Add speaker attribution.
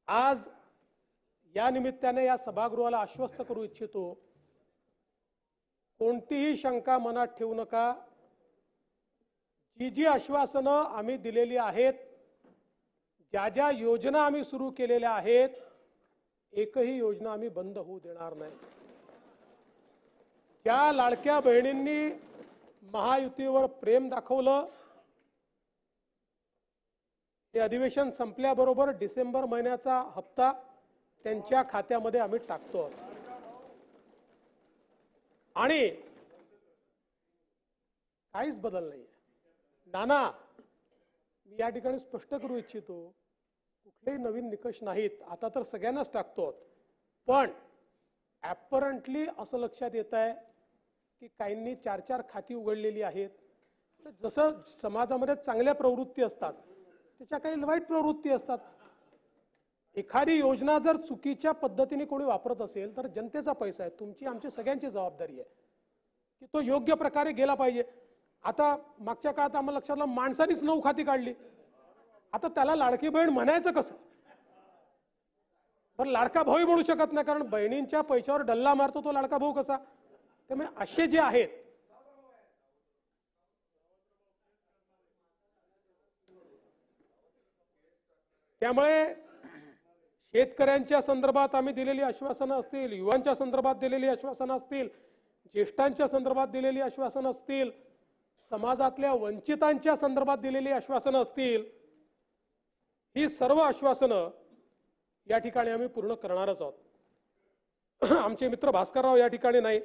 Speaker 1: आज या निमित्ताने या सभागृहाला आश्वस्त करू इच्छितो, कोणतीही शंका मनात ठेवू नका। जी जी आश्वासनं आम्ही दिलेली आहेत, ज्या ज्या योजना आम्ही सुरू केलेल्या आहेत, एकही योजना आम्ही बंद होऊ देणार नाही। ज्या लाडक्या बहिणींनी महायुतीवर प्रेम दाखवलं, हे अधिवेशन संपल्याबरोबर डिसेंबर महिन्याचा हप्ता त्यांच्या खात्यामध्ये आम्ही टाकतो। आणि काहीच बदल नाही। नाना, मी या ठिकाणी स्पष्ट करू इच्छितो, कुठलेही नवीन निकष नाहीत। आता तर सगळ्यांनाच टाकतो, पण ॲपरंटली असं लक्षात येत आहे की काहींनी 4-4 खाती उघडलेली आहेत। जसं समाजामध्ये चांगल्या प्रवृत्ती असतात, त्याच्या काही वाईट प्रवृत्ती असतात। एखादी योजना जर चुकीच्या पद्धतीने कोणी वापरत असेल तर जनतेचा पैसा आहे, तुमची आमची सगळ्यांची जबाबदारी आहे की तो योग्य प्रकारे गेला पाहिजे। आता मागच्या काळात आम्हाला लक्षात आलं, माणसानीच 9 खाती काढली, आता त्याला लाडकी बहीण म्हणायचं कसं? पण लाडका भाऊ म्हणू शकत नाही, कारण बहिणींच्या पैशावर डल्ला मारतो तो लाडका भाऊ कसा? त्यामुळे असे जे आहेत, त्यामुळे शेतकऱ्यांच्या संदर्भात आम्ही दिलेली आश्वासनं असतील, युवांच्या संदर्भात दिलेली आश्वासनं असतील, ज्येष्ठांच्या संदर्भात दिलेली आश्वासनं असतील, समाजातल्या वंचितांच्या संदर्भात दिलेली आश्वासनं असतील, ही सर्व आश्वासनं या ठिकाणी आम्ही पूर्ण करणारच आहोत। आमचे मित्र भास्करराव या ठिकाणी नाही,